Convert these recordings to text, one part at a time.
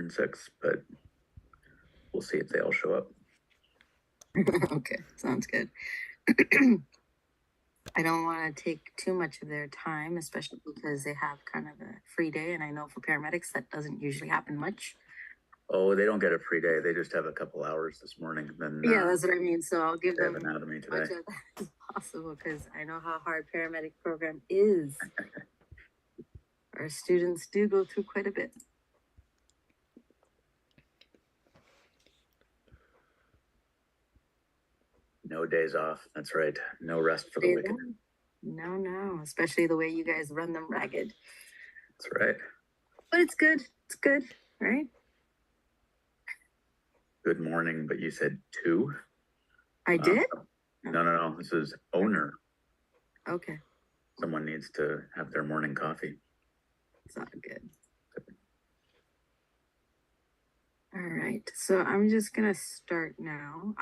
106, but we'll see if they all show up. Okay, sounds good. I don't want to take too much of their time, especially because they have kind of a free day, and I know for paramedics that doesn't usually happen much. Oh, they don't get a free day. They just have a couple hours this morning. Then Yeah, that's what I mean. So I'll give they them have anatomy as much today. of that as possible because I know how hard paramedic program is. Our students do go through quite a bit. No days off. That's right. No rest for the wicked. No, especially the way you guys run them ragged. That's right. But it's good. It's good, right? Good morning, but you said 2? I did? No. This is owner. Okay. Someone needs to have their morning coffee. It's not good. All right, so I'm just gonna start now.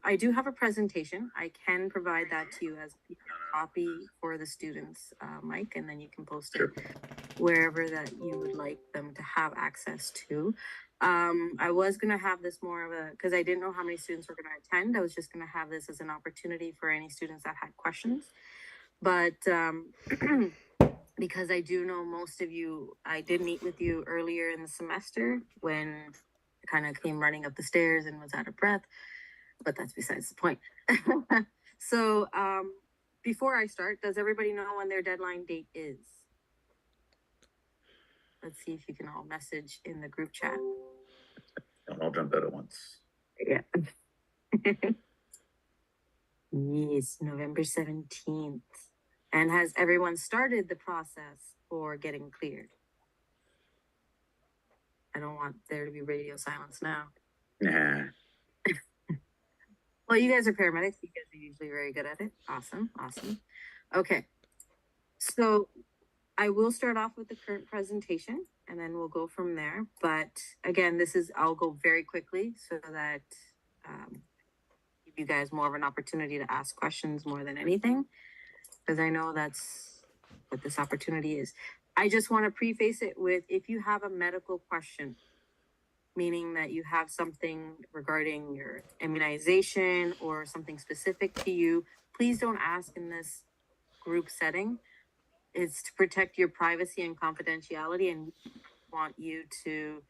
I do have a presentation. I can provide that to you as a copy for the students, Mike, and then you can post it wherever that you would like them to have access to. I was gonna have this more of a, because I didn't know how many students were gonna attend. I was just gonna have this as an opportunity for any students that had questions. But because I do know most of you, I did meet with you earlier in the semester when I kind of came running up the stairs and was out of breath, but that's besides the point. So before I start, does everybody know when their deadline date is? Let's see if you can all message in the group chat. Don't all jump out at once. Yeah. Yes, November 17th. And has everyone started the process for getting cleared? I don't want there to be radio silence now. Nah. Well, you guys are paramedics. You guys are usually very good at it. Awesome. Okay. So I will start off with the current presentation and then we'll go from there. But again, I'll go very quickly so that give you guys more of an opportunity to ask questions more than anything, because I know that's what this opportunity is. I just want to preface it with, if you have a medical question, meaning that you have something regarding your immunization or something specific to you, please don't ask in this group setting. It's to protect your privacy and confidentiality, and we want you to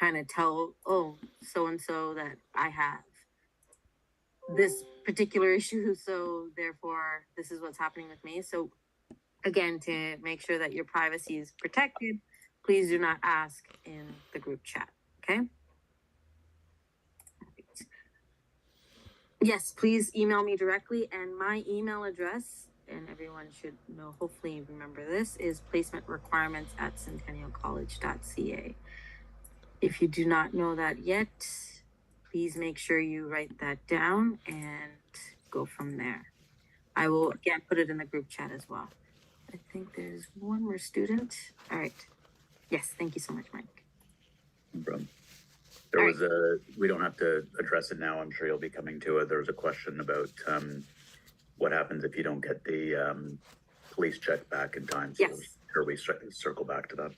kind of tell, oh, so-and-so that I have this particular issue, so therefore this is what's happening with me. So again, to make sure that your privacy is protected, please do not ask in the group chat, okay? Yes, please email me directly, and my email address, and everyone should know, hopefully remember this, is placementrequirements@centennialcollege.ca. If you do not know that yet, please make sure you write that down and go from there. I will again put it in the group chat as well. I think there's one more student. All right. Yes, thank you so much, Mike. No problem. There was we don't have to address it now. I'm sure you'll be coming to it. There was a question about what happens if you don't get the police check back in time. So yes. Sure, we circle back to that.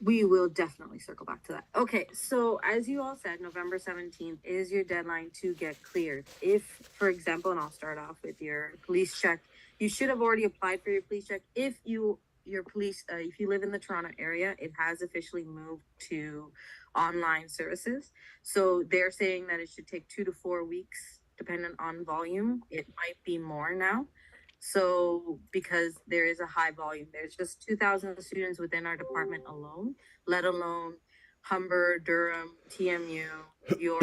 We will definitely circle back to that. Okay, so as you all said, November 17th is your deadline to get cleared. If, for example, and I'll start off with your police check, you should have already applied for your police check. If you live in the Toronto area, it has officially moved to online services. So they're saying that it should take 2 to 4 weeks, depending on volume. It might be more now. So because there is a high volume, there's just 2,000 students within our department alone, let alone Humber, Durham, TMU, York,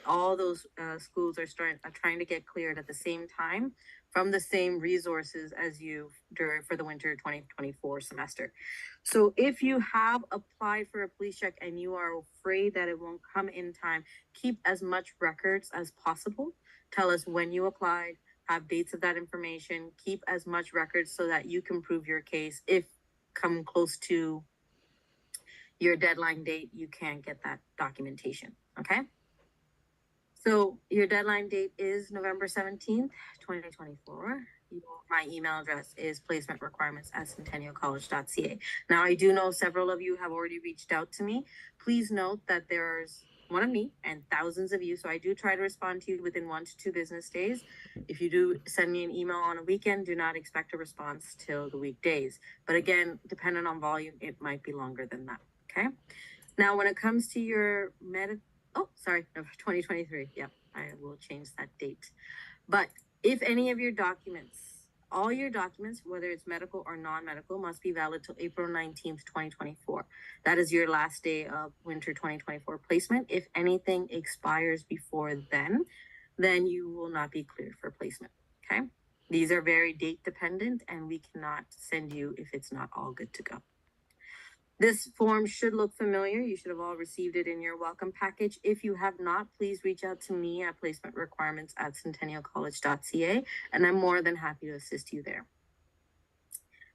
all those schools are trying to get cleared at the same time from the same resources as you for the winter 2024 semester. So if you have applied for a police check and you are afraid that it won't come in time, keep as much records as possible. Tell us when you applied, have dates of that information, keep as much records so that you can prove your case. If come close to your deadline date, you can't get that documentation, okay? So your deadline date is November 17th, 2024. my email address is placementrequirements@centennialcollege.ca. Now, I do know several of you have already reached out to me. Please note that there's one of me and thousands of you, so I do try to respond to you within 1 to 2 business days. If you do send me an email on a weekend, do not expect a response till the weekdays. But again, depending on volume, it might be longer than that. Okay. Now, when it comes to your oh, sorry, no, 2023. Yep, I will change that date. But if any of your documents, all your documents, whether it's medical or non-medical, must be valid till April 19th, 2024. That is your last day of winter 2024 placement. If anything expires before then you will not be cleared for placement. Okay. These are very date dependent and we cannot send you if it's not all good to go. This form should look familiar. You should have all received it in your welcome package. If you have not, please reach out to me at placementrequirements@centennialcollege.ca, and I'm more than happy to assist you there.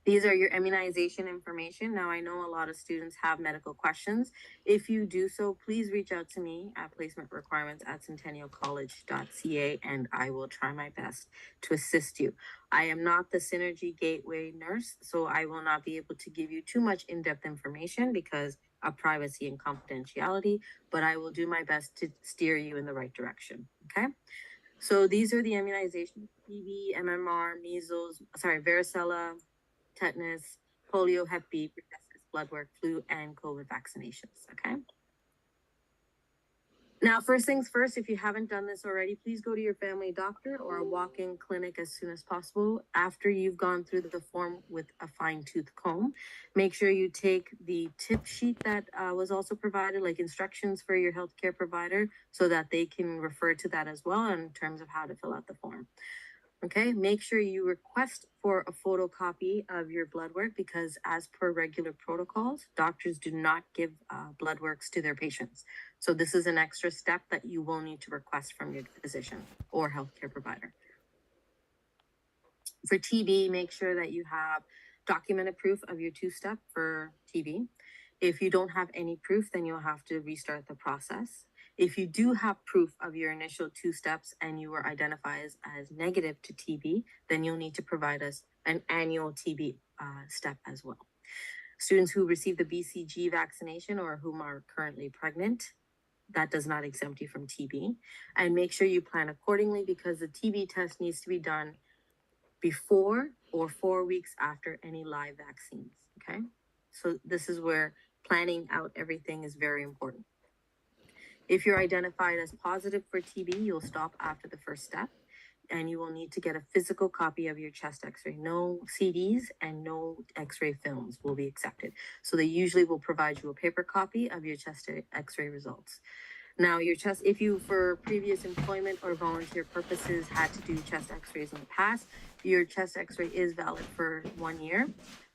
These are your immunization information. Now, I know a lot of students have medical questions. If you do so, please reach out to me at placementrequirements@centennialcollege.ca, and I will try my best to assist you. I am not the Synergy Gateway nurse, so I will not be able to give you too much in-depth information because of privacy and confidentiality, but I will do my best to steer you in the right direction, okay? So these are the immunizations: TB, MMR, measles, varicella, tetanus, polio, Hep B, pertussis, blood work, flu, and COVID vaccinations. Okay. Now, first things first, if you haven't done this already, please go to your family doctor or a walk-in clinic as soon as possible. After you've gone through the form with a fine-tooth comb, make sure you take the tip sheet that was also provided, like instructions for your healthcare provider, so that they can refer to that as well in terms of how to fill out the form. Okay, make sure you request for a photocopy of your blood work because, as per regular protocols, doctors do not give blood works to their patients. So, this is an extra step that you will need to request from your physician or healthcare provider. For TB, make sure that you have documented proof of your 2-step for TB. If you don't have any proof, then you'll have to restart the process. If you do have proof of your initial 2 steps and you were identified as negative to TB, then you'll need to provide us an annual TB step as well. Students who receive the BCG vaccination or whom are currently pregnant, that does not exempt you from TB. And make sure you plan accordingly because the TB test needs to be done before or 4 weeks after any live vaccines. Okay. So this is where planning out everything is very important. If you're identified as positive for TB, you'll stop after the first step and you will need to get a physical copy of your chest x-ray. No CDs and no x-ray films will be accepted. So they usually will provide you a paper copy of your chest x-ray results. Now, your chest, if you for previous employment or volunteer purposes had to do chest x-rays in the past, your chest x-ray is valid for 1 year.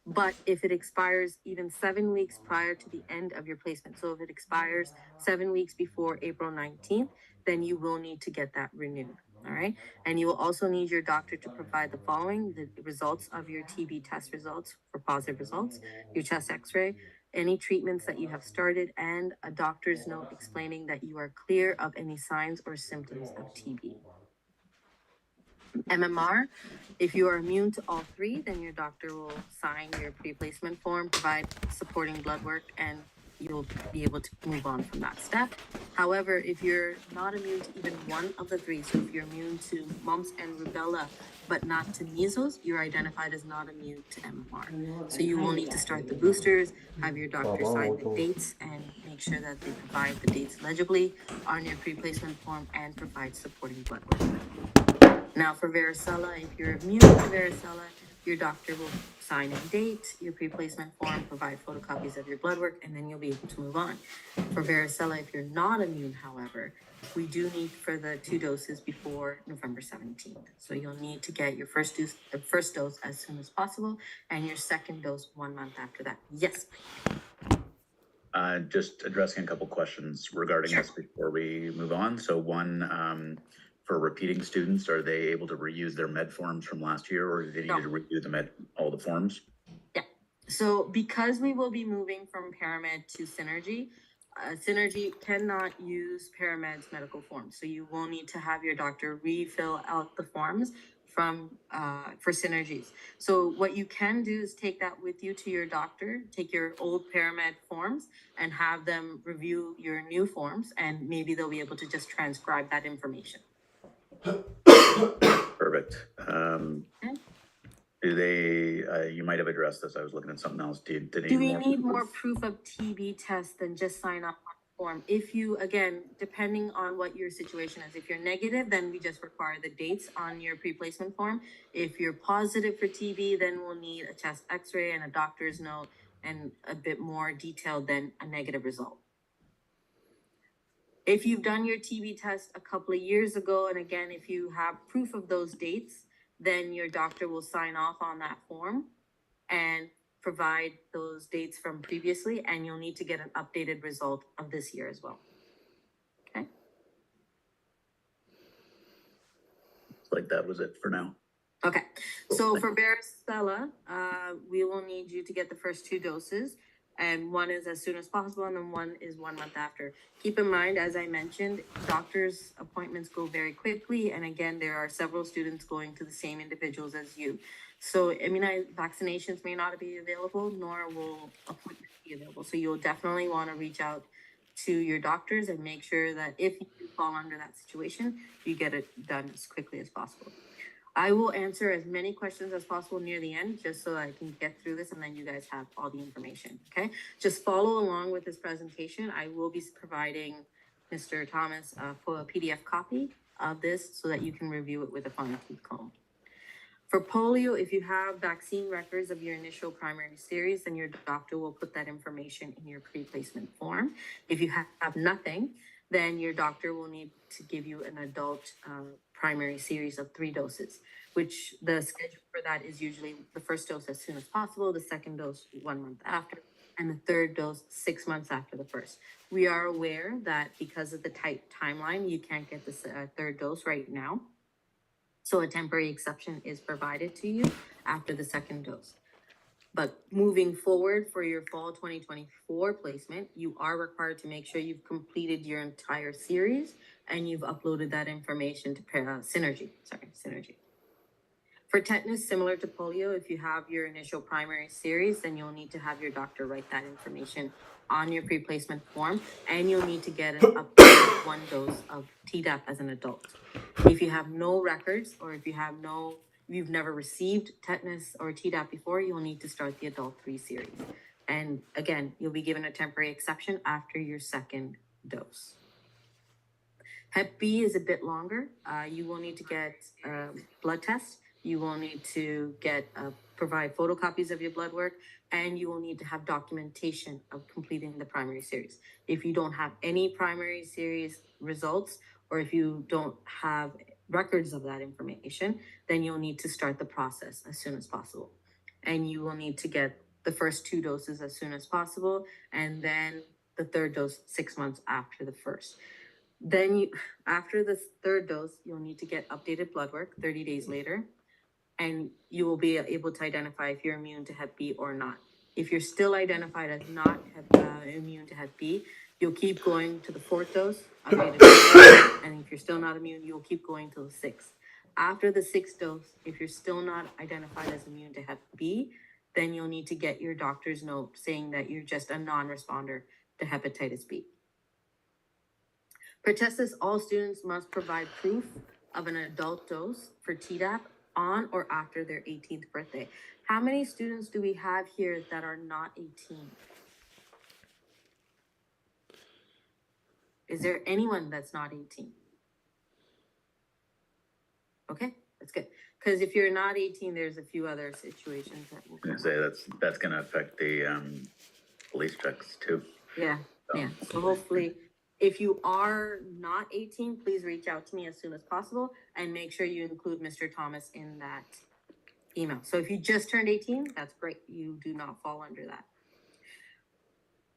But if it expires even 7 weeks prior to the end of your placement, so if it expires 7 weeks before April 19th, then you will need to get that renewed. All right. And you will also need your doctor to provide the following: the results of your TB test results for positive results, your chest x-ray, any treatments that you have started, and a doctor's note explaining that you are clear of any signs or symptoms of TB. MMR, if you are immune to all 3, then your doctor will sign your pre-placement form, provide supporting blood work, and you'll be able to move on from that step. However, if you're not immune to even one of the 3, so if you're immune to mumps and rubella, but not to measles, you're identified as not immune to MMR. So you will need to start the boosters, have your doctor sign the dates, and make sure that they provide the dates legibly on your pre-placement form and provide supporting blood work. Now, for varicella, if you're immune to varicella, your doctor will sign a date, your pre-placement form, provide photocopies of your blood work, and then you'll be able to move on. For varicella, if you're not immune, however, we do need for the 2 doses before November 17th. So you'll need to get your first dose as soon as possible, and your second dose 1 month after that. Yes. Just addressing a couple questions regarding this before we move on. So one, for repeating students, are they able to reuse their med forms from last year, or do they need to redo all the forms? Yeah. So because we will be moving from Paramed to Synergy, Synergy cannot use Paramed's medical forms. So you will need to have your doctor refill out the forms for synergies. So what you can do is take that with you to your doctor, take your old paramed forms and have them review your new forms, and maybe they'll be able to just transcribe that information. Perfect. Okay. Do they, you might have addressed this, I was looking at something else, do Do we need more proof of TB test than just sign up on the form? If you, again, depending on what your situation is, if you're negative, then we just require the dates on your pre-placement form. If you're positive for TB, then we'll need a chest x-ray and a doctor's note and a bit more detailed than a negative result. If you've done your TB test a couple of years ago, and again, if you have proof of those dates, then your doctor will sign off on that form and provide those dates from previously, and you'll need to get an updated result of this year as well. Okay. Like that was it for now. Okay. So for varicella, we will need you to get the first 2 doses, and one is as soon as possible, and then one is 1 month after. Keep in mind, as I mentioned, doctors' appointments go very quickly, and again, there are several students going to the same individuals as you. So vaccinations may not be available, nor will appointments be available. So you'll definitely want to reach out to your doctors and make sure that if you fall under that situation, you get it done as quickly as possible. I will answer as many questions as possible near the end, just so I can get through this, and then you guys have all the information, okay? Just follow along with this presentation. I will be providing Mr. Thomas a PDF copy of this so that you can review it with a fine-tooth comb. For polio, if you have vaccine records of your initial primary series, then your doctor will put that information in your pre-placement form. If you have nothing, then your doctor will need to give you an adult primary series of 3 doses, which the schedule for that is usually the first dose as soon as possible, the second dose 1 month after, and the third dose 6 months after the first. We are aware that because of the tight timeline, you can't get this third dose right now. So a temporary exception is provided to you after the second dose. But moving forward for your fall 2024 placement, you are required to make sure you've completed your entire series and you've uploaded that information to Synergy. For tetanus, similar to polio, if you have your initial primary series, then you'll need to have your doctor write that information on your pre-placement form, and you'll need to get an updated 1 dose of Tdap as an adult. If you have no records, or if you've never received tetanus or Tdap before, you'll need to start the adult 3 series. And again, you'll be given a temporary exception after your second dose. Hep B is a bit longer. You will need to get a blood test. You will need to provide photocopies of your blood work, and you will need to have documentation of completing the primary series. If you don't have any primary series results, or if you don't have records of that information, then you'll need to start the process as soon as possible. And you will need to get the first 2 doses as soon as possible, and then the third dose 6 months after the first. Then after the third dose, you'll need to get updated blood work 30 days later, and you will be able to identify if you're immune to Hep B or not. If you're still identified as not immune to Hep B, you'll keep going to the 4th dose, updated and if you're still not immune, you'll keep going to the 6th. After the 6th dose, if you're still not identified as immune to Hep B, then you'll need to get your doctor's note saying that you're just a non-responder to hepatitis B. For testis, all students must provide proof of an adult dose for Tdap on or after their 18th birthday. How many students do we have here that are not 18? Is there anyone that's not 18? Okay, that's good. Because if you're not 18, there's a few other situations that will come up. Say that's going to affect the police checks too. Yeah, yeah. So hopefully, if you are not 18, please reach out to me as soon as possible and make sure you include Mr. Thomas in that email. So if you just turned 18, that's great. You do not fall under that.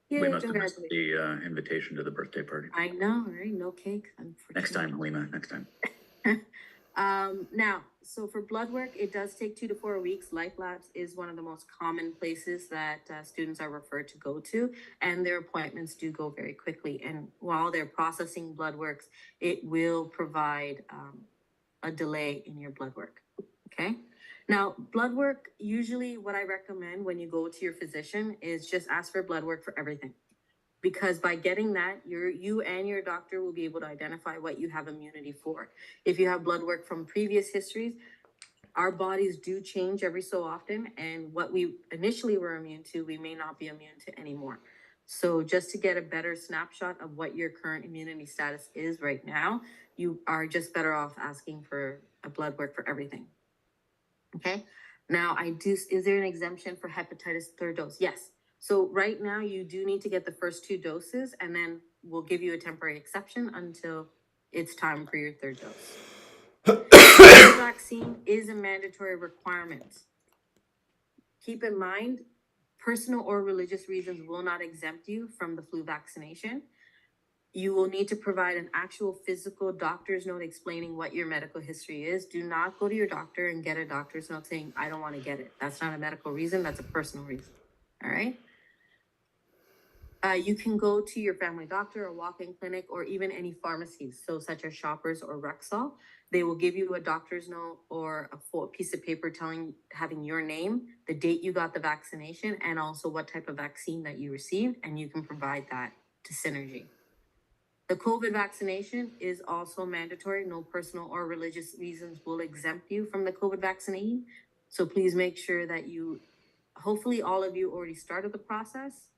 Yay, we must have missed the invitation to the birthday party. I know, right? No cake. Next time, Halima, next time. Now, so for blood work, it does take 2 to 4 weeks. Life Labs is one of the most common places that students are referred to go to, and their appointments do go very quickly. And while they're processing blood works, it will provide a delay in your blood work. Okay. Now, blood work, usually what I recommend when you go to your physician is just ask for blood work for everything. Because by getting that, you and your doctor will be able to identify what you have immunity for. If you have blood work from previous histories, our bodies do change every so often, and what we initially were immune to, we may not be immune to anymore. So just to get a better snapshot of what your current immunity status is right now, you are just better off asking for a blood work for everything. Okay. Now, is there an exemption for hepatitis third dose? Yes. So right now you do need to get the first 2 doses, and then we'll give you a temporary exception until it's time for your third dose. The vaccine is a mandatory requirement. Keep in mind, personal or religious reasons will not exempt you from the flu vaccination. You will need to provide an actual physical doctor's note explaining what your medical history is. Do not go to your doctor and get a doctor's note saying, I don't want to get it. That's not a medical reason, that's a personal reason. All right. You can go to your family doctor or walk-in clinic or even any pharmacies, so such as Shoppers or Rexall. They will give you a doctor's note or a full piece of paper having your name, the date you got the vaccination, and also what type of vaccine that you received, and you can provide that to Synergy. The COVID vaccination is also mandatory. No personal or religious reasons will exempt you from the COVID vaccine. So please make sure that hopefully all of you already started the process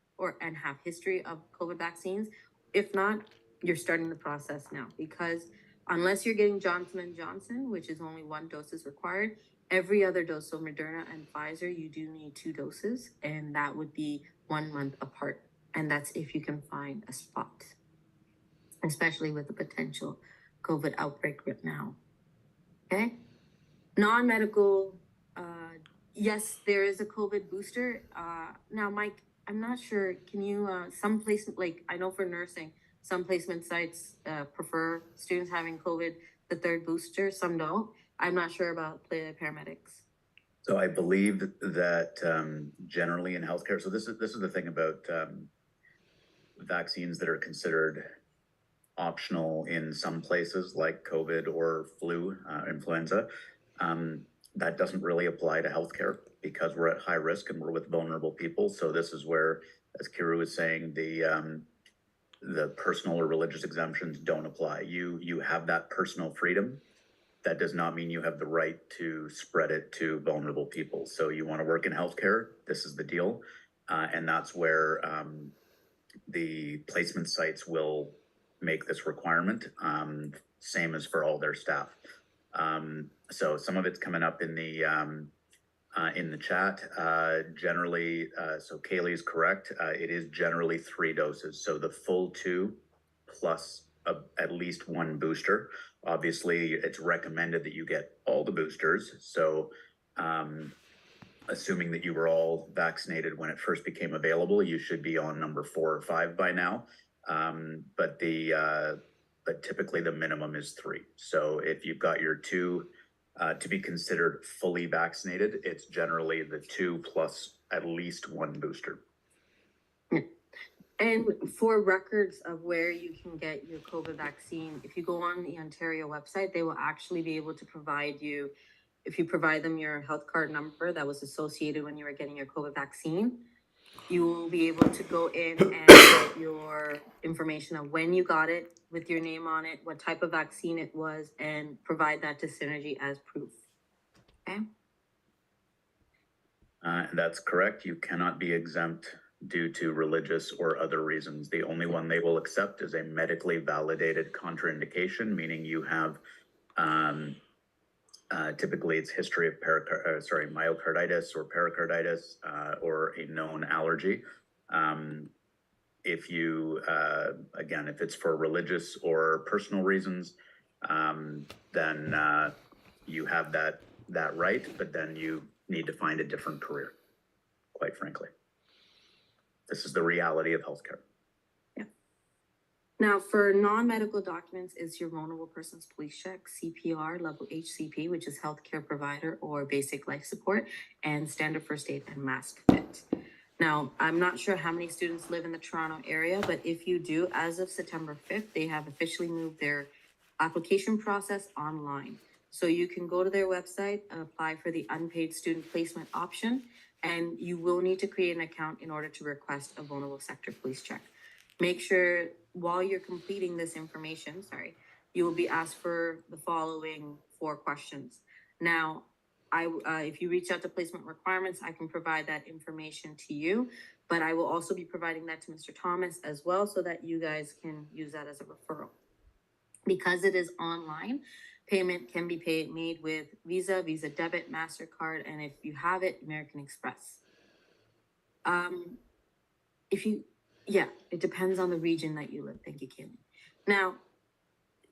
and have history of COVID vaccines. If not, you're starting the process now, because unless you're getting Johnson & Johnson, which is only 1 dose is required, every other dose, so Moderna and Pfizer, you do need 2 doses, and that would be 1 month apart. And that's if you can find a spot, especially with the potential COVID outbreak right now. Okay? Non-medical, yes, there is a COVID booster. Now, Mike, I'm not sure, can you, some placement, like, I know for nursing, some placement sites prefer students having COVID, the 3rd booster, some don't. I'm not sure about the paramedics. So I believe that generally in healthcare, so this is the thing about vaccines that are considered optional in some places like COVID or flu, influenza. That doesn't really apply to healthcare because we're at high risk and we're with vulnerable people. So this is where, as Kiru was saying, the personal or religious exemptions don't apply. You have that personal freedom. That does not mean you have the right to spread it to vulnerable people. So you want to work in healthcare, this is the deal. And that's where the placement sites will make this requirement, same as for all their staff. So some of it's coming up in the chat. Generally, so Kaylee's correct. It is generally 3 doses. So the full 2 plus at least 1 booster. Obviously, it's recommended that you get all the boosters. So assuming that you were all vaccinated when it first became available, you should be on number 4 or 5 by now. But typically the minimum is 3. So if you've got your 2 to be considered fully vaccinated, it's generally the 2 plus at least 1 booster. And for records of where you can get your COVID vaccine, if you go on the Ontario website, they will actually be able to provide you, if you provide them your health card number that was associated when you were getting your COVID vaccine, you will be able to go in and get your information of when you got it with your name on it, what type of vaccine it was, and provide that to Synergy as proof. Okay? That's correct. You cannot be exempt due to religious or other reasons. The only one they will accept is a medically validated contraindication, meaning you have typically it's history of myocarditis or pericarditis or a known allergy. If you, again, if it's for religious or personal reasons, then you have that right, but then you need to find a different career, quite frankly. This is the reality of healthcare. Yeah. Now, for non-medical documents, is your vulnerable persons police check, CPR, level HCP, which is healthcare provider or basic life support, and standard first aid and mask fit. Now, I'm not sure how many students live in the Toronto area, but if you do, as of September 5th, they have officially moved their application process online. So you can go to their website and apply for the unpaid student placement option, and you will need to create an account in order to request a vulnerable sector police check. Make sure while you're completing this information, you will be asked for the following 4 questions. Now, if you reach out to placement requirements, I can provide that information to you, but I will also be providing that to Mr. Thomas as well, so that you guys can use that as a referral. Because it is online, payment can be made with Visa, Visa Debit, MasterCard, and if you have it, American Express. It depends on the region that you live. Thank you, Kaylee. Now,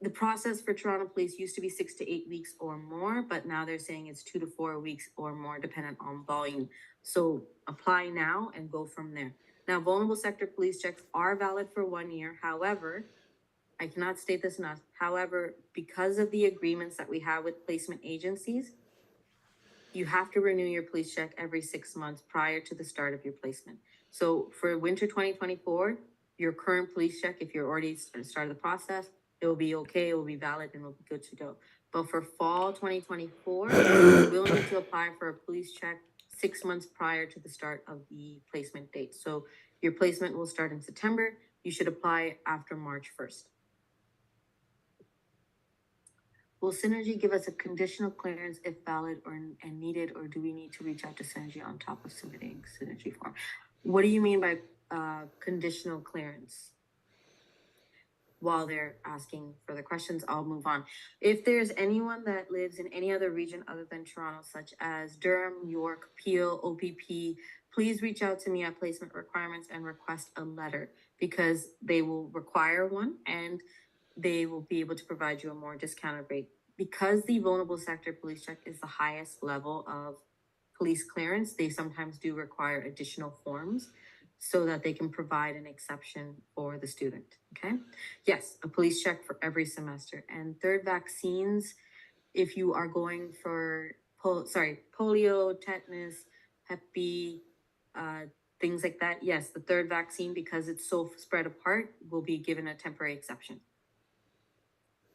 the process for Toronto Police used to be 6 to 8 weeks or more, but now they're saying it's 2 to 4 weeks or more, dependent on volume. So apply now and go from there. Now, vulnerable sector police checks are valid for 1 year. However, I cannot state this enough. However, because of the agreements that we have with placement agencies, you have to renew your police check every 6 months prior to the start of your placement. So for winter 2024, your current police check, if you're already started the process, it will be okay, it will be valid, and it will be good to go. But for fall 2024, you will need to apply for a police check 6 months prior to the start of the placement date. So your placement will start in September. You should apply after March 1st. Will Synergy give us a conditional clearance if valid and needed, or do we need to reach out to Synergy on top of submitting Synergy form? What do you mean by conditional clearance? While they're asking further questions, I'll move on. If there's anyone that lives in any other region other than Toronto, such as Durham, York, Peel, OPP, please reach out to me at Placement Requirements and request a letter, because they will require one and they will be able to provide you a more discounted rate. Because the vulnerable sector police check is the highest level of police clearance, they sometimes do require additional forms so that they can provide an exception for the student. Okay. Yes, a police check for every semester. And third, vaccines, if you are going for polio, tetanus, Hep B, things like that, yes, the third vaccine, because it's so spread apart, will be given a temporary exception.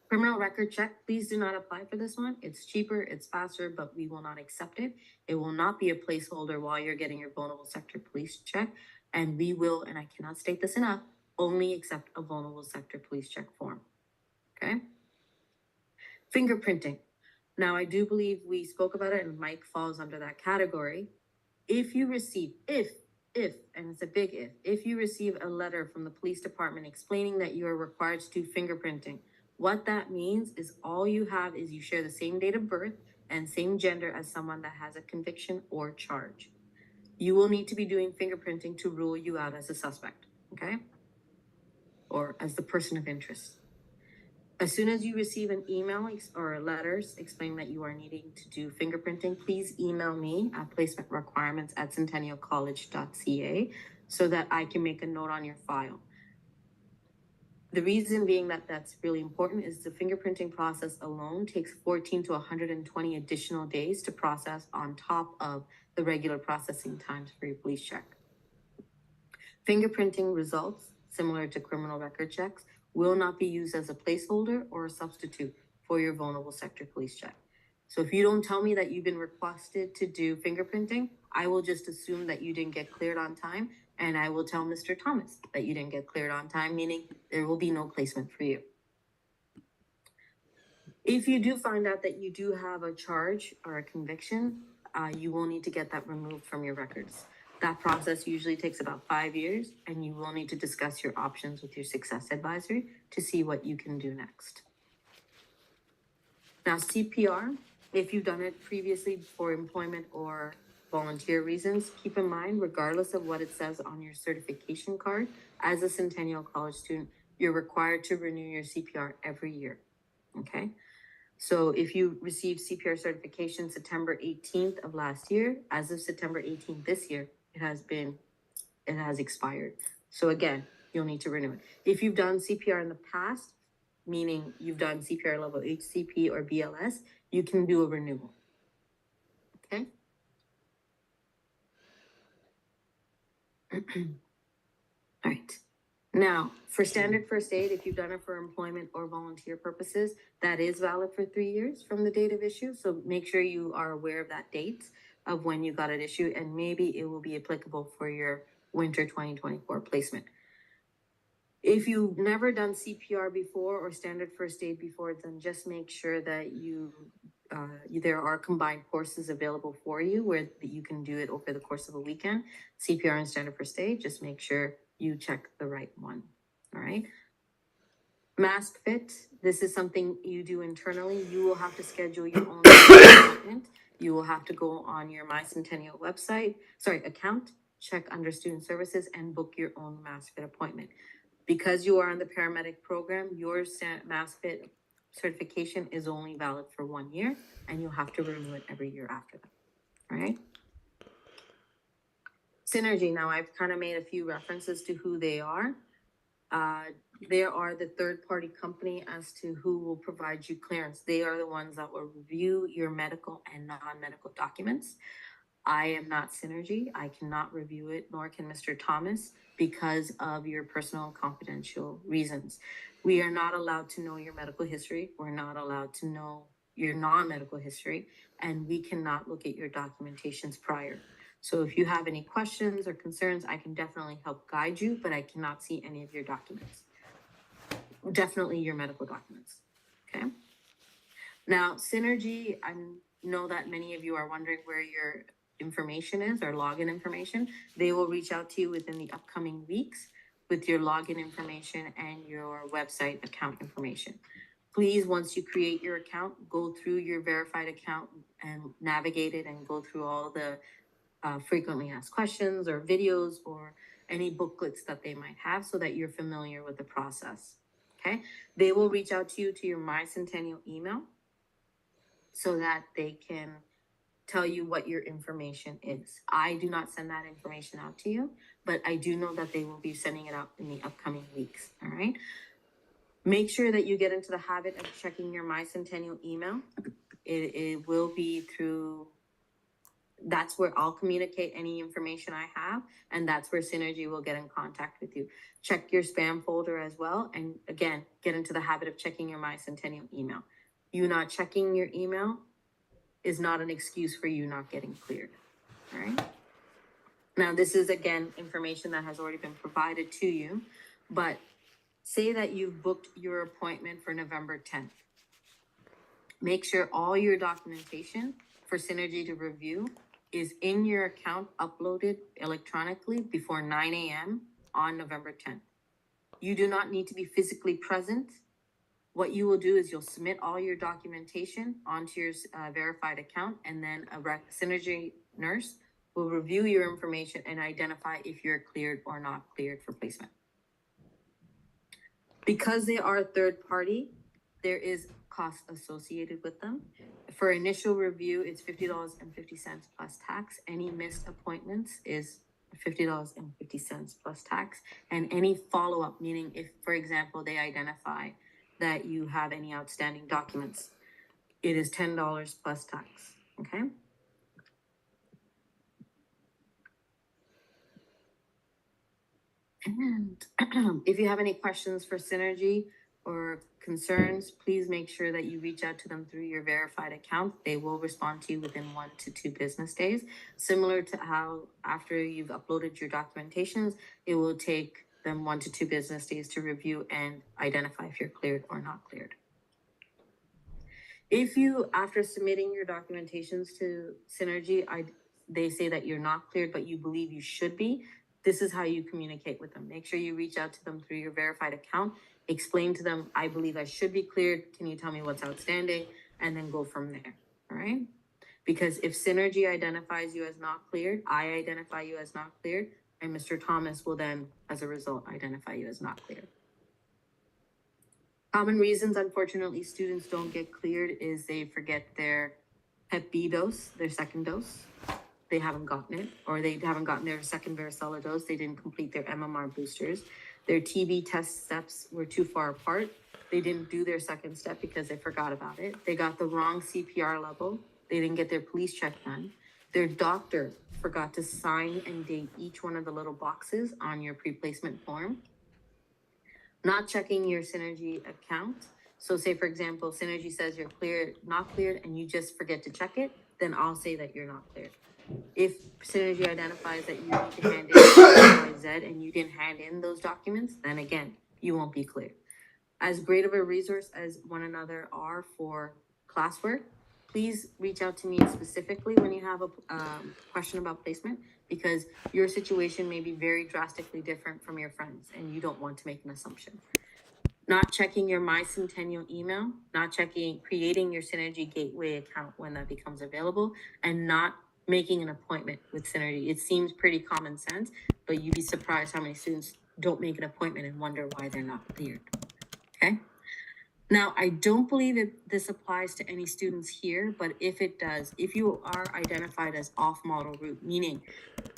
Criminal record check, please do not apply for this one. It's cheaper, it's faster, but we will not accept it. It will not be a placeholder while you're getting your vulnerable sector police check. And we will, and I cannot state this enough, only accept a vulnerable sector police check form. Okay? Fingerprinting. Now, I do believe we spoke about it, and Mike falls under that category. If you receive, and it's a big if you receive a letter from the police department explaining that you are required to do fingerprinting, what that means is all you have is you share the same date of birth and same gender as someone that has a conviction or charge. You will need to be doing fingerprinting to rule you out as a suspect, okay? Or as the person of interest. As soon as you receive an email or letters explaining that you are needing to do fingerprinting, please email me at placementrequirements@centennialcollege.ca so that I can make a note on your file. The reason being that that's really important is the fingerprinting process alone takes 14 to 120 additional days to process on top of the regular processing times for your police check. Fingerprinting results, similar to criminal record checks, will not be used as a placeholder or a substitute for your vulnerable sector police check. So if you don't tell me that you've been requested to do fingerprinting, I will just assume that you didn't get cleared on time, and I will tell Mr. Thomas that you didn't get cleared on time, meaning there will be no placement for you. If you do find out that you do have a charge or a conviction, you will need to get that removed from your records. That process usually takes about 5 years, and you will need to discuss your options with your success advisor to see what you can do next. Now, CPR, if you've done it previously for employment or volunteer reasons, keep in mind, regardless of what it says on your certification card, as a Centennial College student, you're required to renew your CPR every year, okay? So if you received CPR certification September 18th of last year, as of September 18th this year, it has expired. So again, you'll need to renew it. If you've done CPR in the past, meaning you've done CPR level HCP or BLS, you can do a renewal. Okay? All right. Now, for standard first aid, if you've done it for employment or volunteer purposes, that is valid for 3 years from the date of issue. So make sure you are aware of that date of when you got it issued, and maybe it will be applicable for your winter 2024 placement. If you've never done CPR before or standard first aid before, then just make sure that there are combined courses available for you where you can do it over the course of a weekend. CPR and standard first aid, just make sure you check the right one. All right. Mask fit, this is something you do internally. You will have to schedule your own appointment. You will have to go on your MyCentennial account, check under student services, and book your own mask fit appointment. Because you are in the paramedic program, your mask fit certification is only valid for 1 year, and you'll have to renew it every year after that. All right. Synergy, now I've kind of made a few references to who they are. They are the third-party company as to who will provide you clearance. They are the ones that will review your medical and non-medical documents. I am not Synergy. I cannot review it, nor can Mr. Thomas, because of your personal and confidential reasons. We are not allowed to know your medical history. We're not allowed to know your non-medical history, and we cannot look at your documentations prior. So if you have any questions or concerns, I can definitely help guide you, but I cannot see any of your documents. Definitely your medical documents, okay? Now, Synergy, I know that many of you are wondering where your information is, or login information. They will reach out to you within the upcoming weeks with your login information and your website account information. Please, once you create your account, go through your verified account and navigate it and go through all the frequently asked questions or videos or any booklets that they might have so that you're familiar with the process, okay? They will reach out to you to your MyCentennial email so that they can tell you what your information is. I do not send that information out to you, but I do know that they will be sending it out in the upcoming weeks, all right? Make sure that you get into the habit of checking your MyCentennial email. It will be through, that's where I'll communicate any information I have, and that's where Synergy will get in contact with you. Check your spam folder as well, and again, get into the habit of checking your MyCentennial email. You not checking your email is not an excuse for you not getting cleared, all right? Now, this is, again, information that has already been provided to you, but say that you've booked your appointment for November 10th. Make sure all your documentation for Synergy to review is in your account, uploaded electronically before 9 a.m. on November 10th. You do not need to be physically present. What you will do is you'll submit all your documentation onto your verified account, and then a Synergy nurse will review your information and identify if you're cleared or not cleared for placement. Because they are third party, there is cost associated with them. For initial review, it's $50.50 plus tax. Any missed appointments is $50.50 plus tax. And any follow-up, meaning if, for example, they identify that you have any outstanding documents, it is $10 plus tax, okay? And if you have any questions for Synergy or concerns, please make sure that you reach out to them through your verified account. They will respond to you within 1 to 2 business days. Similar to how after you've uploaded your documentations, it will take them 1 to 2 business days to review and identify if you're cleared or not cleared. If you, after submitting your documentations to Synergy, they say that you're not cleared, but you believe you should be, this is how you communicate with them. Make sure you reach out to them through your verified account, explain to them, I believe I should be cleared. Can you tell me what's outstanding? And then go from there, all right? Because if Synergy identifies you as not cleared, I identify you as not cleared, and Mr. Thomas will then, as a result, identify you as not cleared. Common reasons, unfortunately, students don't get cleared is they forget their Hep B dose, their second dose. They haven't gotten it, or they haven't gotten their second varicella dose. They didn't complete their MMR boosters. Their TB test steps were too far apart. They didn't do their second step because they forgot about it. They got the wrong CPR level. They didn't get their police check done. Their doctor forgot to sign and date each one of the little boxes on your pre-placement form. Not checking your Synergy account. So say, for example, Synergy says you're cleared, not cleared, and you just forget to check it, then I'll say that you're not cleared. If Synergy identifies that you need to hand in X, Y, Z, and you didn't hand in those documents, then again, you won't be cleared. As great of a resource as one another are for classwork, please reach out to me specifically when you have a question about placement, because your situation may be very drastically different from your friends and you don't want to make an assumption. Not checking your MyCentennial email, not creating your Synergy Gateway account when that becomes available, and not making an appointment with Synergy. It seems pretty common sense, but you'd be surprised how many students don't make an appointment and wonder why they're not cleared. Okay. Now, I don't believe that this applies to any students here, but if it does, if you are identified as off-model route, meaning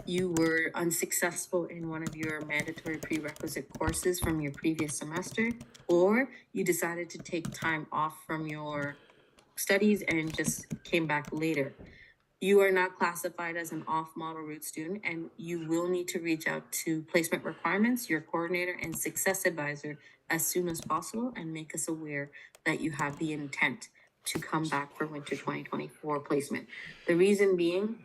you were unsuccessful in one of your mandatory prerequisite courses from your previous semester, or you decided to take time off from your studies and just came back later, you are not classified as an off-model route student, and you will need to reach out to Placement Requirements, your coordinator and success advisor as soon as possible, and make us aware that you have the intent to come back for winter 2024 placement. The reason being,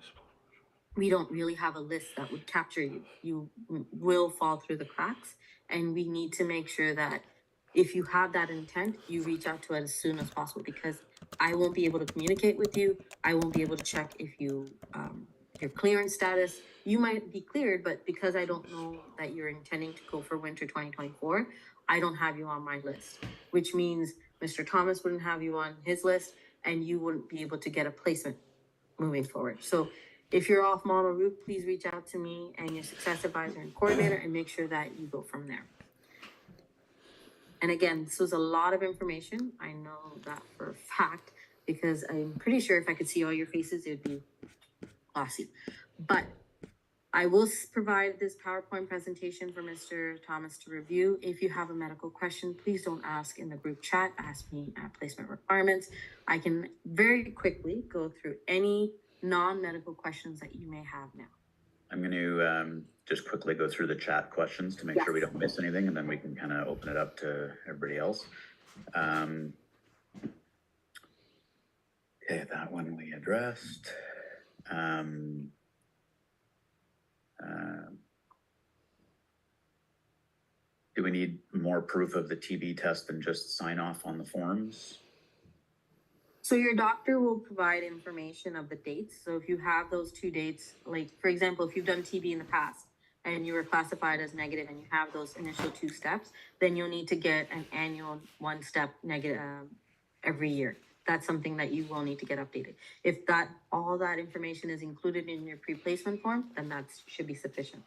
we don't really have a list that would capture you. You will fall through the cracks, and we need to make sure that if you have that intent, you reach out to us as soon as possible, because I won't be able to communicate with you. I won't be able to check if you your clearance status. You might be cleared, but because I don't know that you're intending to go for winter 2024, I don't have you on my list, which means Mr. Thomas wouldn't have you on his list, and you wouldn't be able to get a placement moving forward. So if you're off model route, please reach out to me and your success advisor and coordinator and make sure that you go from there. And again, this was a lot of information. I know that for a fact, because I'm pretty sure if I could see all your faces, it would be classy. But I will provide this PowerPoint presentation for Mr. Thomas to review. If you have a medical question, please don't ask in the group chat, ask me at Placement Requirements. I can very quickly go through any non-medical questions that you may have now. I'm going to just quickly go through the chat questions to make sure we don't miss anything, and then we can kind of open it up to everybody else. Okay, that one we addressed. Do we need more proof of the TB test than just sign off on the forms? So your doctor will provide information of the dates. So if you have those two dates, like for example, if you've done TB in the past and you were classified as negative and you have those initial 2 steps, then you'll need to get an annual 1-step negative every year. That's something that you will need to get updated. If all that information is included in your pre-placement form, then that should be sufficient.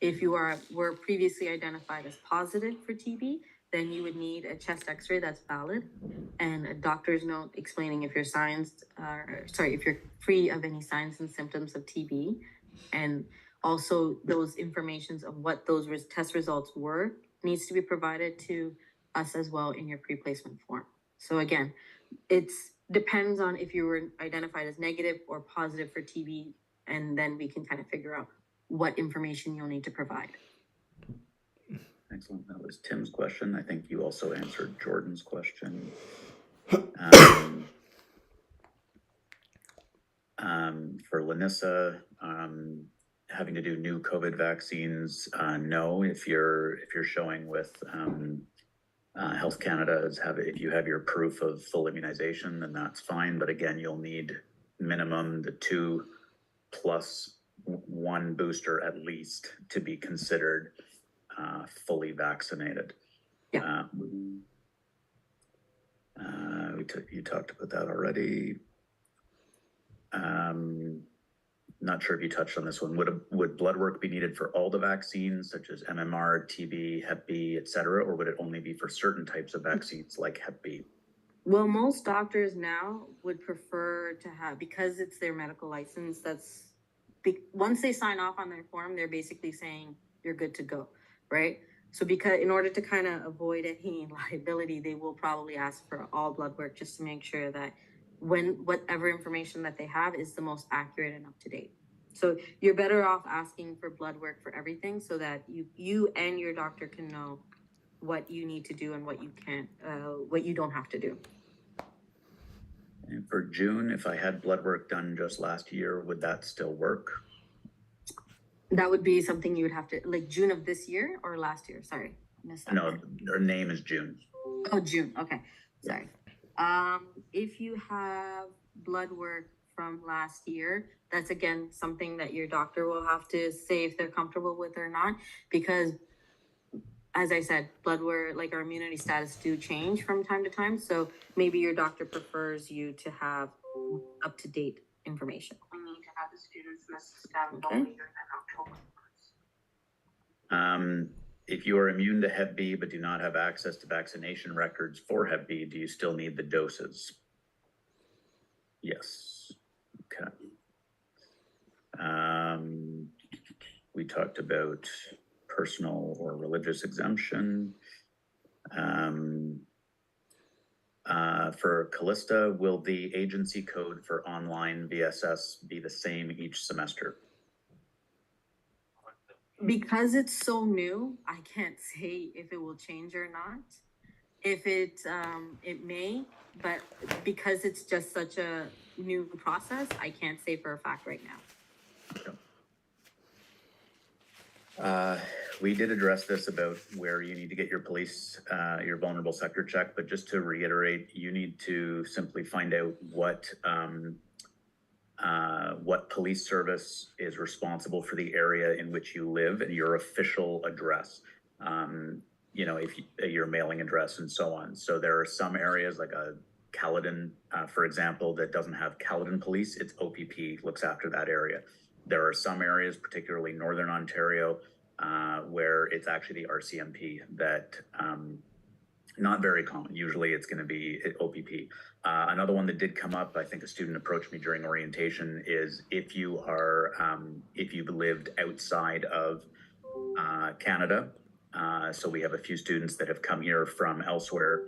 If you were previously identified as positive for TB, then you would need a chest x-ray that's valid and a doctor's note explaining if your if you're free of any signs and symptoms of TB, and also those informations of what those test results were needs to be provided to us as well in your pre-placement form. So again, it depends on if you were identified as negative or positive for TB, and then we can kind of figure out what information you'll need to provide. Excellent. That was Tim's question. I think you also answered Jordan's question. For Lanissa, having to do new COVID vaccines, no. If you're showing with Health Canada, if you have your proof of full immunization, then that's fine. But again, you'll need minimum the 2 plus 1 booster at least to be considered fully vaccinated. Yeah. You talked about that already. Not sure if you touched on this one. Would blood work be needed for all the vaccines, such as MMR, TB, Hep B, etc., or would it only be for certain types of vaccines like Hep B? Well, most doctors now would prefer to have, because it's their medical license, once they sign off on their form, they're basically saying you're good to go, right? So because in order to kind of avoid any liability, they will probably ask for all blood work just to make sure that whatever information that they have is the most accurate and up to date. So you're better off asking for blood work for everything so that you and your doctor can know what you need to do and what you can't, what you don't have to do. And for June, if I had blood work done just last year, would that still work? That would be something you would have to, like June of this year or last year? Sorry, missed that. No, her name is June. Oh, June. Okay, sorry. If you have blood work from last year, that's again something that your doctor will have to say if they're comfortable with or not, because as I said, blood work, like our immunity status do change from time to time. So maybe your doctor prefers you to have up to date information. We need to have the students in the system no Okay. later than October 1st. If you are immune to Hep B but do not have access to vaccination records for Hep B, do you still need the doses? Yes. Okay. We talked about personal or religious exemption. For Callista, will the agency code for online VSS be the same each semester? Because it's so new, I can't say if it will change or not. If it may, but because it's just such a new process, I can't say for a fact right now. We did address this about where you need to get your police, your vulnerable sector check, but just to reiterate, you need to simply find out what police service is responsible for the area in which you live and your official address. You know, if your mailing address and so on. So there are some areas like Caledon, for example, that doesn't have Caledon police. It's OPP looks after that area. There are some areas, particularly Northern Ontario, where it's actually the RCMP that, not very common. Usually it's going to be OPP. Another one that did come up, I think a student approached me during orientation, is if you are, if you've lived outside of Canada, so we have a few students that have come here from elsewhere,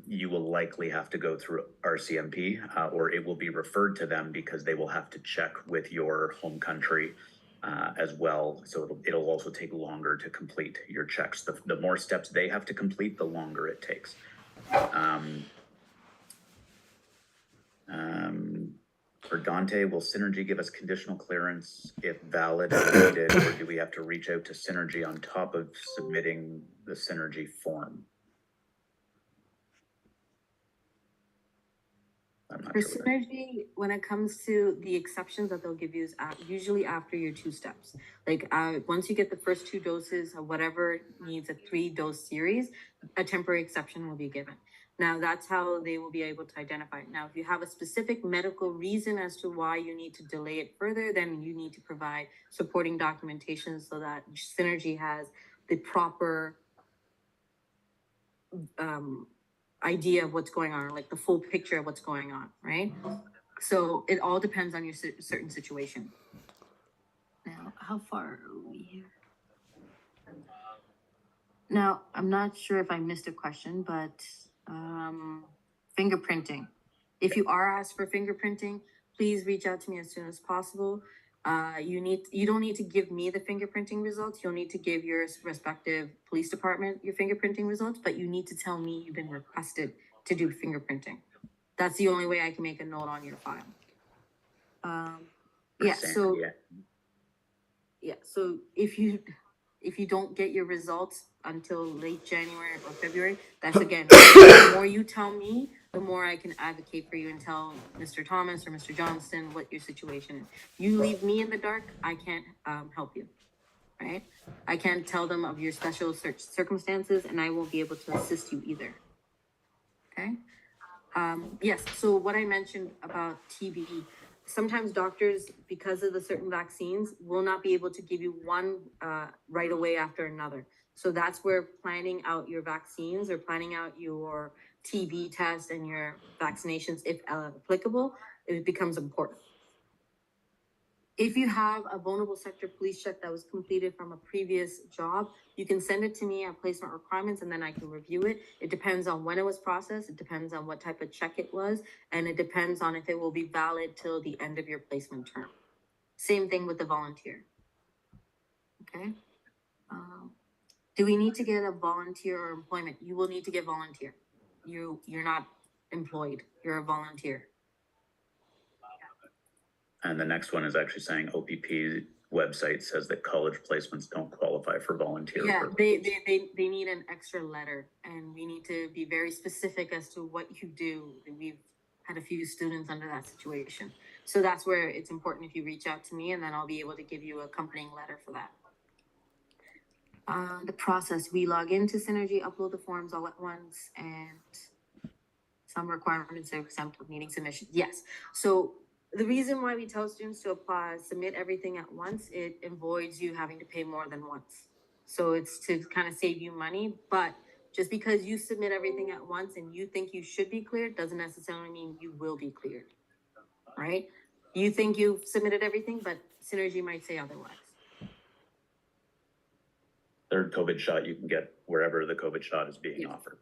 you will likely have to go through RCMP, or it will be referred to them because they will have to check with your home country as well. So it'll also take longer to complete your checks. The more steps they have to complete, the longer it takes. For Dante, will Synergy give us conditional clearance if valid and needed, or do we have to reach out to Synergy on top of submitting the Synergy form? For Synergy, when it comes to the exceptions that they'll give you is usually after your 2 steps. Like once you get the first 2 doses of whatever needs a 3-dose series, a temporary exception will be given. Now that's how they will be able to identify it. Now, if you have a specific medical reason as to why you need to delay it further, then you need to provide supporting documentation so that Synergy has the proper idea of what's going on, like the full picture of what's going on, right? So it all depends on your certain situation. Now, how far are we here? Now, I'm not sure if I missed a question, but fingerprinting. If you are asked for fingerprinting, please reach out to me as soon as possible. You don't need to give me the fingerprinting results. You'll need to give your respective police department your fingerprinting results, but you need to tell me you've been requested to do fingerprinting. That's the only way I can make a note on your file. So if you don't get your results until late January or February, that's again, the more you tell me, the more I can advocate for you and tell Mr. Thomas or Mr. Johnston what your situation is. You leave me in the dark, I can't help you, right? I can't tell them of your special circumstances, and I won't be able to assist you either. Okay? Yes, so what I mentioned about TB, sometimes doctors, because of the certain vaccines, will not be able to give you one right away after another. So that's where planning out your vaccines or planning out your TB test and your vaccinations, if applicable, it becomes important. If you have a vulnerable sector police check that was completed from a previous job, you can send it to me at placement requirements and then I can review it. It depends on when it was processed. It depends on what type of check it was. And it depends on if it will be valid till the end of your placement term. Same thing with the volunteer. Okay. Do we need to get a volunteer or employment? You will need to get volunteer. You're not employed, you're a volunteer. And the next one is actually saying OPP website says that college placements don't qualify for volunteer. Yeah, purposes. they need an extra letter, and we need to be very specific as to what you do. We've had a few students under that situation. So that's where it's important if you reach out to me, and then I'll be able to give you a accompanying letter for that. The process, we log into Synergy, upload the forms all at once, and some requirements are exempt of needing submission. Yes. So the reason why we tell students to apply, submit everything at once, it avoids you having to pay more than once. So it's to kind of save you money, but just because you submit everything at once and you think you should be cleared doesn't necessarily mean you will be cleared, right? You think you've submitted everything, but Synergy might say otherwise. Third COVID shot you can get wherever the COVID shot is being offered.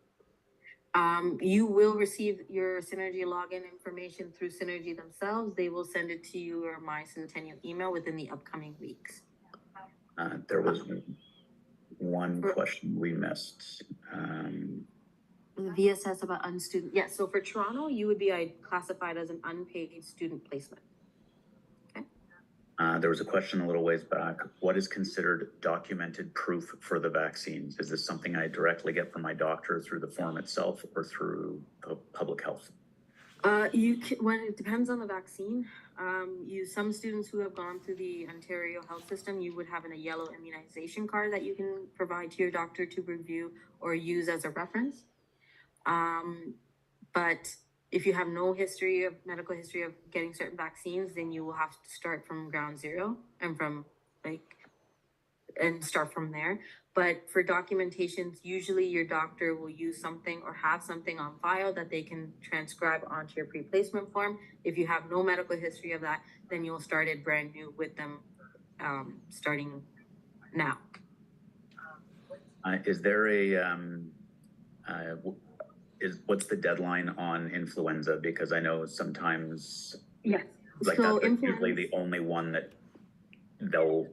You will receive your Synergy login information through Synergy themselves. They will send it to you or my Centennial email within the upcoming weeks. There was one question we missed. The VSS about unstudent. Yeah, so for Toronto, you would be classified as an unpaid student placement. There was a question a little ways back. What is considered documented proof for the vaccines? Is this something I directly get from my doctor through the form itself or through public health? When it depends on the vaccine. Some students who have gone through the Ontario health system, you would have a yellow immunization card that you can provide to your doctor to review or use as a reference. But if you have no medical history of getting certain vaccines, then you will have to start from ground zero and start from there. But for documentations, usually your doctor will use something or have something on file that they can transcribe onto your pre-placement form. If you have no medical history of that, then you'll start it brand new with them, starting now. Is there what's the deadline on influenza? Because I know sometimes yes, like so that's usually the only one that they'll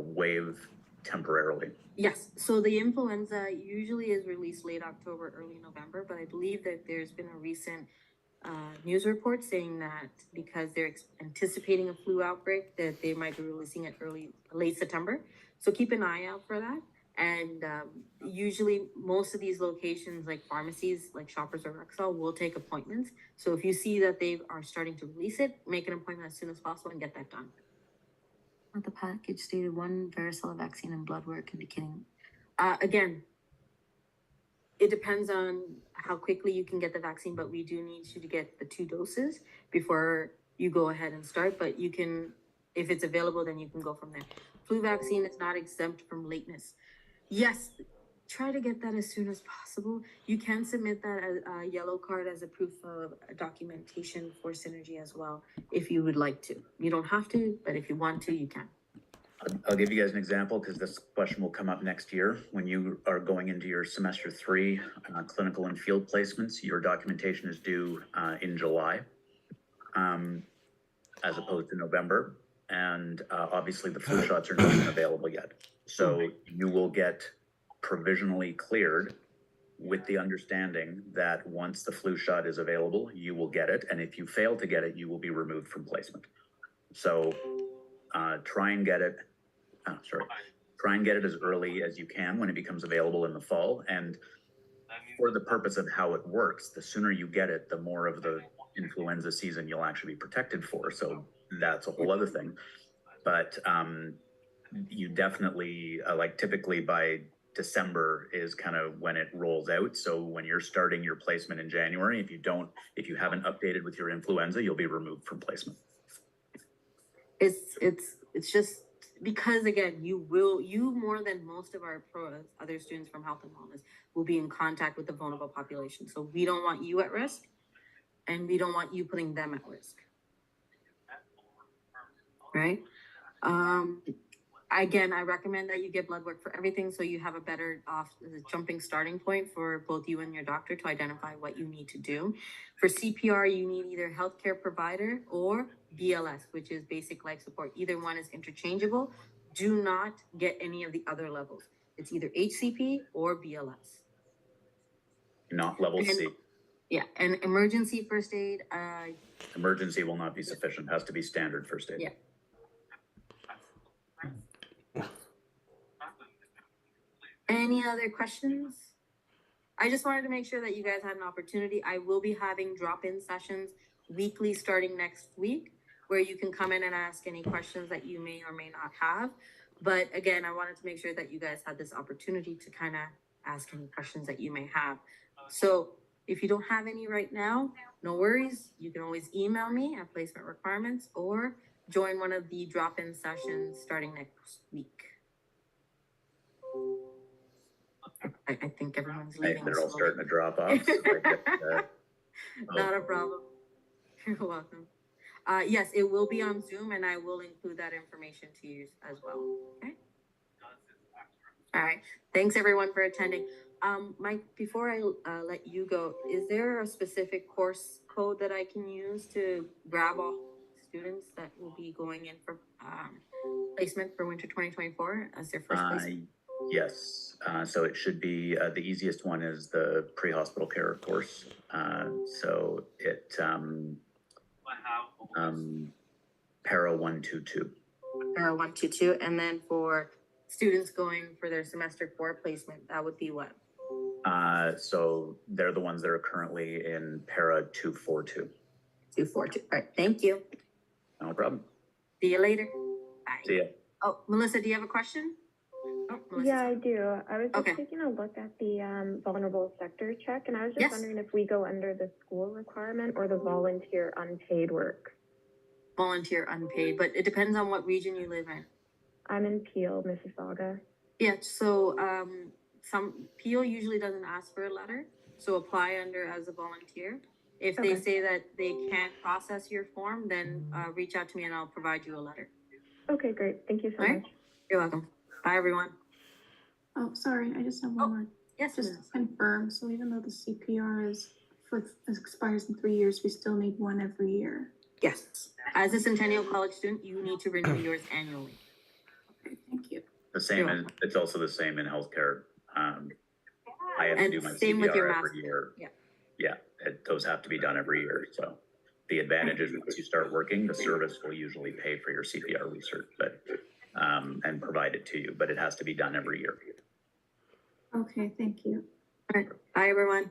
waive temporarily. Yes, so the influenza usually is released late October, early November, but I believe that there's been a recent news report saying that because they're anticipating a flu outbreak, that they might be releasing it late September. So keep an eye out for that. And usually most of these locations like pharmacies, like Shoppers or Rexall, will take appointments. So if you see that they are starting to release it, make an appointment as soon as possible and get that done. The package stated one varicella vaccine and blood work indicating. Again, it depends on how quickly you can get the vaccine, but we do need you to get the 2 doses before you go ahead and start. But you can, if it's available, then you can go from there. Flu vaccine is not exempt from lateness. Yes, try to get that as soon as possible. You can submit that as a yellow card as a proof of documentation for Synergy as well, if you would like to. You don't have to, but if you want to, you can. I'll give you guys an example because this question will come up next year. When you are going into your semester 3 clinical and field placements, your documentation is due in July as opposed to November. And obviously the flu shots are not even available yet. So you will get provisionally cleared with the understanding that once the flu shot is available, you will get it. And if you fail to get it, you will be removed from placement. So try and get it as early as you can when it becomes available in the fall. And for the purpose of how it works, the sooner you get it, the more of the influenza season you'll actually be protected for. So that's a whole other thing. But you definitely typically by December is kind of when it rolls out. So when you're starting your placement in January, if you haven't updated with your influenza, you'll be removed from placement. It's just because again, you more than most of our other students from health and wellness will be in contact with the vulnerable population. So we don't want you at risk, and we don't want you putting them at risk. Right? Again, I recommend that you get blood work for everything so you have a better jumping starting point for both you and your doctor to identify what you need to do. For CPR, you need either healthcare provider or BLS, which is basic life support. Either one is interchangeable. Do not get any of the other levels. It's either HCP or BLS. Not level And- C. Yeah, and emergency first aid, Emergency will not be sufficient, has to be standard first aid. Yeah. any other questions? I just wanted to make sure that you guys had an opportunity. I will be having drop-in sessions weekly starting next week, where you can come in and ask any questions that you may or may not have. But again, I wanted to make sure that you guys had this opportunity to kind of ask any questions that you may have. So if you don't have any right now, no worries. You can always email me at placement requirements or join one of the drop-in sessions starting next week. I think everyone's leaving. They're all slowly. starting to drop off. So I guess, Not a problem. You're welcome. Yes, it will be on Zoom and I will include that information to you as well. Okay. All right. Thanks everyone for attending. Mike, before I let you go, is there a specific course code that I can use to grab all students that will be going in for placement for winter 2024 as their first placement? Yes. So it should be, the easiest one is the pre-hospital care course. So it, para 122. Para 122, and then for students going for their semester 4 placement, that would be what? So they're the ones that are currently in para 242. 242. All right. Thank you. No problem. See you later. Bye. See ya. Oh, Melissa, do you have a question? Oh, Melissa. Yeah, I do. I was just Okay. taking a look at the vulnerable sector check, and I was just Yes. wondering if we go under the school requirement or the volunteer unpaid work. Volunteer unpaid, but it depends on what region you live in. I'm in Peel, Mississauga. Yeah, so some Peel usually doesn't ask for a letter, so apply under as a volunteer. If they Okay. say that they can't process your form, then reach out to me and I'll provide you a letter. Okay, great. Thank you so All right. much. You're welcome. Bye, everyone. Oh, sorry, I just have Oh, one more. Yes, Just Melissa. to confirm, so even though the CPR expires in 3 years, we still need one every year. Yes. As a Centennial College student, you need to renew yours annually. Okay, thank you. The same You're as, welcome. it's also the same in healthcare. I have to And do my same with your CPR every master. year. Yeah. Yeah, those have to be done every year. So the advantage is once you start working, the service will usually pay for your CPR research, but and provide it to you, but it has to be done every year. Okay, thank you. All right. Bye, everyone.